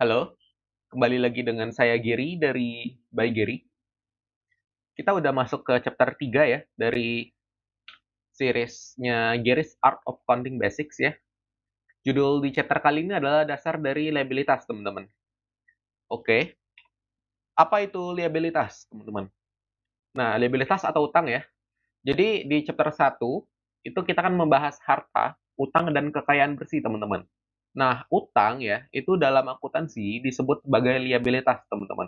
Halo, kembali lagi dengan saya Gary dari By Gary. Kita udah masuk ke chapter 3 ya dari seriesnya Gary's Art of Counting Basics ya. Judul di chapter kali ini adalah dasar dari liabilitas, teman-teman. Oke, apa itu liabilitas, teman-teman? Nah, liabilitas atau utang ya. Jadi di chapter 1 itu kita akan membahas harta, utang dan kekayaan bersih, teman-teman. Nah, utang ya, itu dalam akuntansi disebut sebagai liabilitas, teman-teman.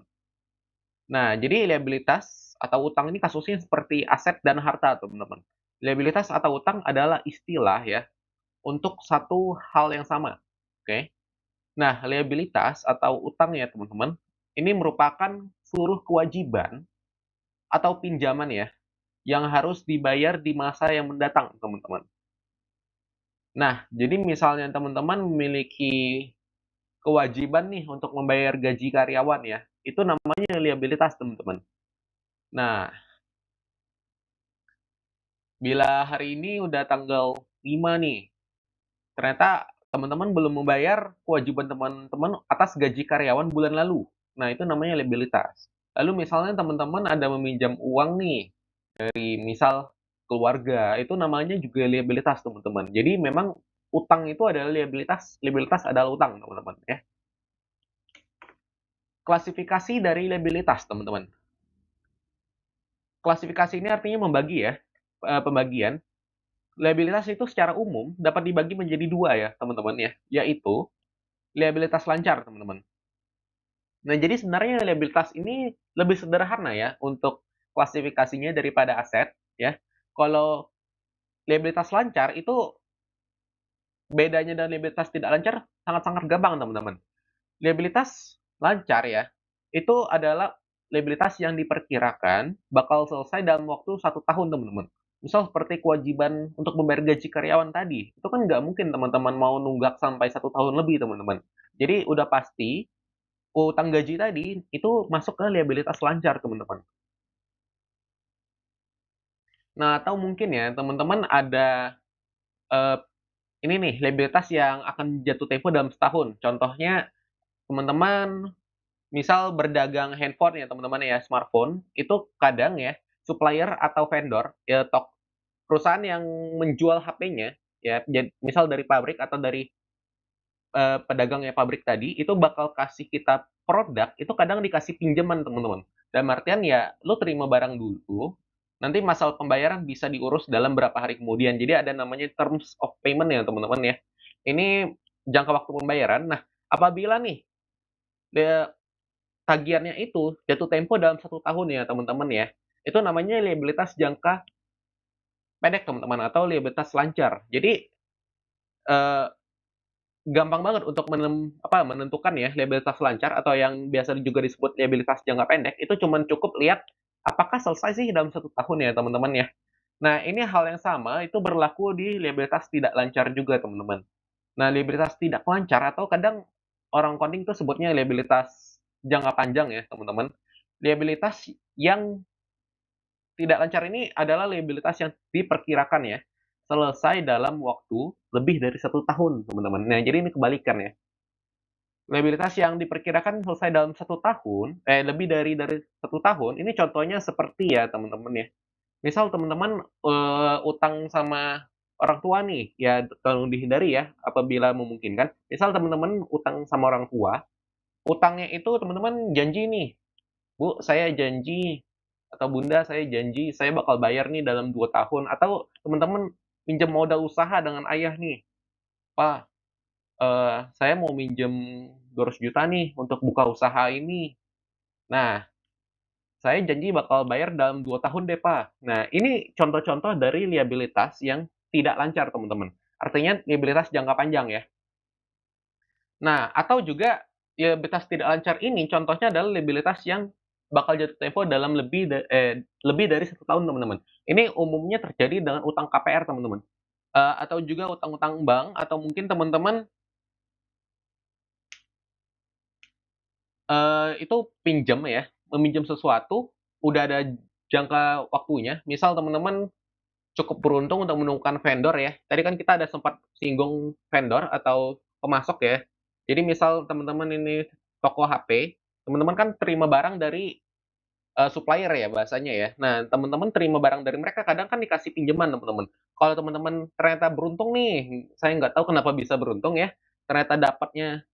Nah, jadi liabilitas atau utang ini kasusnya seperti aset dan harta, teman-teman. Liabilitas atau utang adalah istilah ya untuk satu hal yang sama. Oke. Nah, liabilitas atau utang ya, teman-teman, ini merupakan seluruh kewajiban atau pinjaman ya yang harus dibayar di masa yang mendatang, teman-teman. Nah, jadi misalnya teman-teman memiliki kewajiban nih untuk membayar gaji karyawan ya, itu namanya liabilitas, teman-teman. Nah, bila hari ini udah tanggal 5 nih, ternyata teman-teman belum membayar kewajiban teman-teman atas gaji karyawan bulan lalu. Nah, itu namanya liabilitas. Lalu misalnya teman-teman ada meminjam uang nih dari misal keluarga, itu namanya juga liabilitas, teman-teman. Jadi memang utang itu adalah liabilitas, liabilitas adalah utang, teman-teman ya. Klasifikasi dari liabilitas, teman-teman. Klasifikasi ini artinya membagi ya, pembagian. Liabilitas itu secara umum dapat dibagi menjadi dua ya, teman-teman ya, yaitu liabilitas lancar, teman-teman. Nah, jadi sebenarnya liabilitas ini lebih sederhana ya untuk klasifikasinya daripada aset ya. Kalau liabilitas lancar itu bedanya dan liabilitas tidak lancar sangat-sangat gampang, teman-teman. Liabilitas lancar ya, itu adalah liabilitas yang diperkirakan bakal selesai dalam waktu 1 tahun, teman-teman. Misal seperti kewajiban untuk membayar gaji karyawan tadi, itu kan nggak mungkin teman-teman mau nunggak sampai 1 tahun lebih, teman-teman. Jadi udah pasti utang gaji tadi itu masuk ke liabilitas lancar, teman-teman. Nah, atau mungkin ya teman-teman ada eh, ini nih liabilitas yang akan jatuh tempo dalam setahun. Contohnya teman-teman misal berdagang handphone ya teman-teman ya, smartphone, itu kadang ya supplier atau vendor ya perusahaan yang menjual HP-nya ya, misal dari pabrik atau dari pedagangnya pabrik tadi itu bakal kasih kita produk itu kadang dikasih pinjaman, teman-teman. Dalam artian ya lu terima barang dulu, nanti masalah pembayaran bisa diurus dalam berapa hari kemudian. Jadi ada namanya terms of payment ya teman-teman ya. Ini jangka waktu pembayaran. Nah, apabila nih de- tagihannya itu jatuh tempo dalam 1 tahun ya teman-teman ya, itu namanya liabilitas jangka pendek, teman-teman, atau liabilitas lancar. Jadi eh, gampang banget untuk menentukan ya liabilitas lancar atau yang biasa juga disebut liabilitas jangka pendek, itu cuman cukup lihat apakah selesai sih dalam 1 tahun ya teman-teman ya. Nah, ini hal yang sama itu berlaku di liabilitas tidak lancar juga, teman-teman. Nah, liabilitas tidak lancar atau kadang orang coding itu sebutnya liabilitas jangka panjang ya teman-teman. Liabilitas yang tidak lancar ini adalah liabilitas yang diperkirakan ya selesai dalam waktu lebih dari 1 tahun, teman-teman. Nah, jadi ini kebalikan ya. Liabilitas yang diperkirakan selesai dalam 1 tahun, lebih dari 1 tahun, ini contohnya seperti ya teman-teman ya. Misal teman-teman utang sama orang tua nih, ya tolong dihindari ya apabila memungkinkan. Misal teman-teman utang sama orang tua, utangnya itu teman-teman janji nih, Bu, saya janji atau Bunda, saya janji saya bakal bayar nih dalam 2 tahun, atau teman-teman pinjam modal usaha dengan ayah nih, Pak, saya mau minjem 200 juta nih untuk buka usaha ini. Nah, saya janji bakal bayar dalam 2 tahun deh, Pak. Nah, ini contoh-contoh dari liabilitas yang tidak lancar, teman-teman. Artinya liabilitas jangka panjang ya. Nah, atau juga liabilitas tidak lancar ini contohnya adalah liabilitas yang bakal jatuh tempo dalam lebih dari 1 tahun, teman-teman. Ini umumnya terjadi dengan utang KPR, teman-teman. Atau juga utang-utang bank, atau mungkin teman-teman itu pinjam ya, meminjam sesuatu, udah ada jangka waktunya. Misal teman-teman cukup beruntung untuk menemukan vendor ya. Tadi kan kita ada sempat singgung vendor atau pemasok ya. Jadi misal teman-teman ini toko HP, teman-teman kan terima barang dari, supplier ya bahasanya ya. Nah, teman-teman terima barang dari mereka kadang kan dikasih pinjaman teman-teman. Kalau teman-teman ternyata beruntung nih, saya nggak tahu kenapa bisa beruntung ya, ternyata dapatnya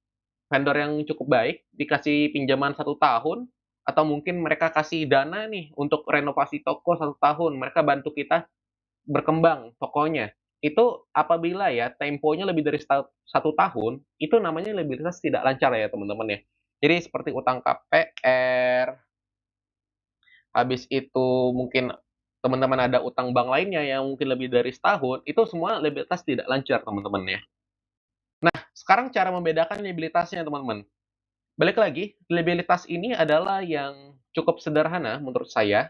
vendor yang cukup baik, dikasih pinjaman 1 tahun, atau mungkin mereka kasih dana nih untuk renovasi toko 1 tahun, mereka bantu kita berkembang tokonya. Itu apabila ya temponya lebih dari 1 tahun, itu namanya likuiditas tidak lancar ya teman-teman ya. Jadi seperti utang KPR, habis itu mungkin teman-teman ada utang bank lainnya yang mungkin lebih dari setahun, itu semua likuiditas tidak lancar teman-teman ya. Nah, sekarang cara membedakan likuiditasnya teman-teman. Balik lagi, likuiditas ini adalah yang cukup sederhana menurut saya,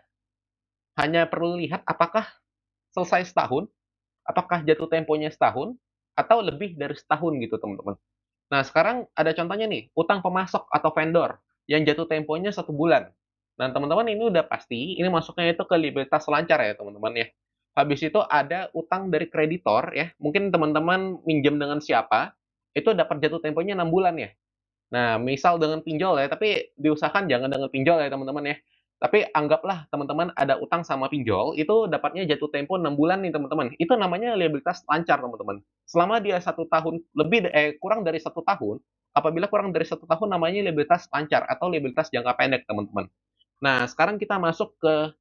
hanya perlu lihat apakah selesai setahun, apakah jatuh temponya setahun, atau lebih dari setahun gitu teman-teman. Nah sekarang ada contohnya nih, utang pemasok atau vendor yang jatuh temponya 1 bulan. Nah teman-teman ini udah pasti, ini masuknya itu ke likuiditas lancar ya teman-teman ya. Habis itu ada utang dari kreditor ya, mungkin teman-teman minjem dengan siapa, itu dapat jatuh temponya 6 bulan ya. Nah, misal dengan pinjol ya, tapi diusahakan jangan dengan pinjol ya teman-teman ya. Tapi anggaplah teman-teman ada utang sama pinjol, itu dapatnya jatuh tempo 6 bulan nih teman-teman. Itu namanya likuiditas lancar teman-teman. Selama dia 1 tahun lebih kurang dari 1 tahun, apabila kurang dari 1 tahun namanya likuiditas lancar atau likuiditas jangka pendek teman-teman. Nah, sekarang kita masuk ke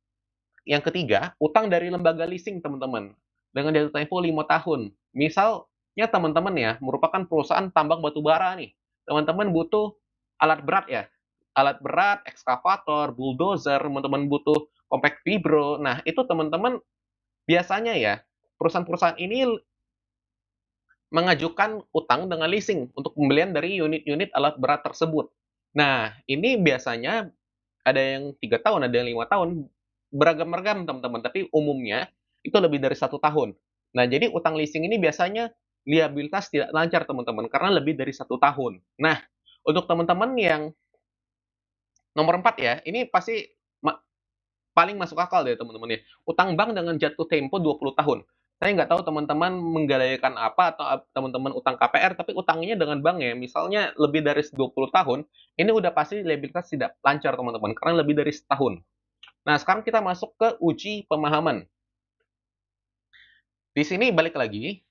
yang ketiga, utang dari lembaga leasing teman-teman. Dengan jatuh tempo 5 tahun. Misalnya teman-teman ya, merupakan perusahaan tambang batu bara nih. Teman-teman butuh alat berat ya. Alat berat, ekskavator, bulldozer, teman-teman butuh compact vibro. Nah, itu teman-teman biasanya ya, perusahaan-perusahaan ini mengajukan utang dengan leasing untuk pembelian dari unit-unit alat berat tersebut. Nah, ini biasanya ada yang 3 tahun, ada yang 5 tahun, beragam-ragam teman-teman, tapi umumnya itu lebih dari 1 tahun. Nah, jadi utang leasing ini biasanya liabilitas tidak lancar teman-teman, karena lebih dari 1 tahun. Nah, untuk teman-teman yang nomor 4 ya, ini pasti paling masuk akal deh teman-teman ya. Utang bank dengan jatuh tempo 20 tahun. Saya nggak tahu teman-teman menggadaikan apa atau teman-teman utang KPR, tapi utangnya dengan bank ya, misalnya lebih dari 20 tahun, ini udah pasti liabilitas tidak lancar teman-teman, karena lebih dari setahun. Nah, sekarang kita masuk ke uji pemahaman. Di sini balik lagi,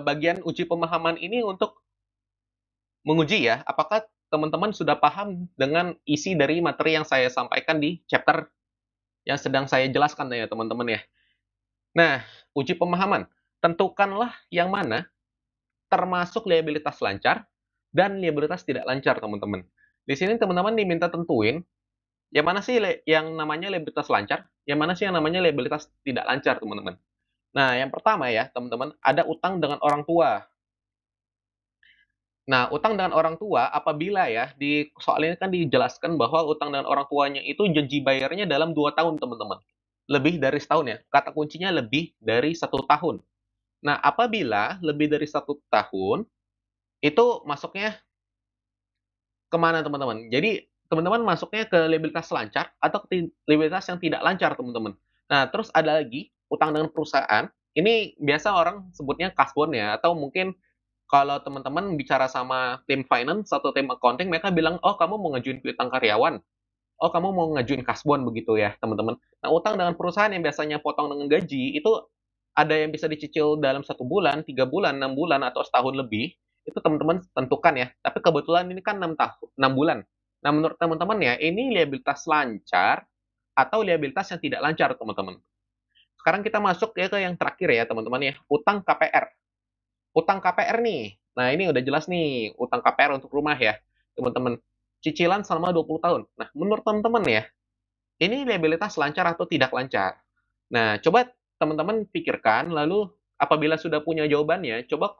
bagian uji pemahaman ini untuk menguji ya, apakah teman-teman sudah paham dengan isi dari materi yang saya sampaikan di chapter yang sedang saya jelaskan ya teman-teman ya. Nah, uji pemahaman. Tentukanlah yang mana termasuk liabilitas lancar dan liabilitas tidak lancar teman-teman. Di sini teman-teman diminta tentuin yang mana sih yang namanya liabilitas lancar, yang mana sih yang namanya liabilitas tidak lancar teman-teman. Nah, yang pertama ya teman-teman, ada utang dengan orang tua. Nah, utang dengan orang tua apabila ya di soal ini kan dijelaskan bahwa utang dengan orang tuanya itu janji bayarnya dalam 2 tahun, teman-teman. Lebih dari setahun ya. Kata kuncinya lebih dari 1 tahun. Nah, apabila lebih dari 1 tahun, itu masuknya kemana teman-teman? Jadi, teman-teman masuknya ke liabilitas lancar atau ke liabilitas yang tidak lancar, teman-teman. Nah, terus ada lagi utang dengan perusahaan. Ini biasa orang sebutnya kasbon ya, atau mungkin kalau teman-teman bicara sama tim finance atau tim accounting, mereka bilang, "Oh, kamu mau ngajuin piutang karyawan. Oh, kamu mau ngajuin kasbon," begitu ya, teman-teman. Nah, utang dengan perusahaan yang biasanya potong dengan gaji, itu ada yang bisa dicicil dalam 1 bulan, 3 bulan, 6 bulan, atau setahun lebih, itu teman-teman tentukan ya. Tapi kebetulan ini kan 6 bulan. Nah, menurut teman-teman ya, ini liabilitas lancar atau liabilitas yang tidak lancar, teman-teman. Sekarang kita masuk ya ke yang terakhir ya, teman-teman ya, utang KPR. Utang KPR nih. Nah, ini udah jelas nih, utang KPR untuk rumah ya, teman-teman. Cicilan selama 20 tahun. Nah, menurut teman-teman ya, ini liabilitas lancar atau tidak lancar? Nah, coba teman-teman pikirkan, lalu apabila sudah punya jawabannya, coba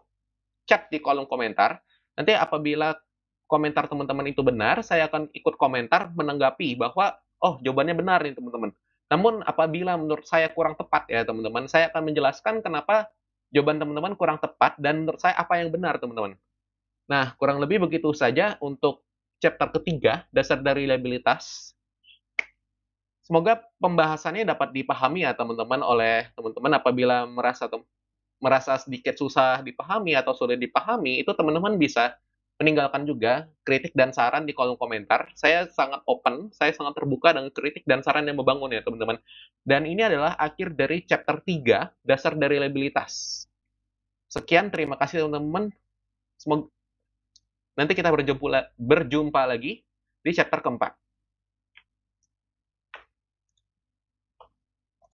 chat di kolom komentar. Nanti apabila komentar teman-teman itu benar, saya akan ikut komentar menanggapi bahwa, oh jawabannya benar nih teman-teman. Namun apabila menurut saya kurang tepat ya teman-teman, saya akan menjelaskan kenapa jawaban teman-teman kurang tepat dan menurut saya apa yang benar teman-teman. Nah, kurang lebih begitu saja untuk chapter ketiga, dasar dari liabilitas. Semoga pembahasannya dapat dipahami ya teman-teman oleh teman-teman apabila merasa sedikit susah dipahami atau sulit dipahami, itu teman-teman bisa meninggalkan juga kritik dan saran di kolom komentar. Saya sangat open, saya sangat terbuka dengan kritik dan saran yang membangun ya teman-teman. Dan ini adalah akhir dari chapter 3, dasar dari reliabilitas. Sekian, terima kasih teman-teman. Semoga nanti kita berjumpa lagi di chapter keempat.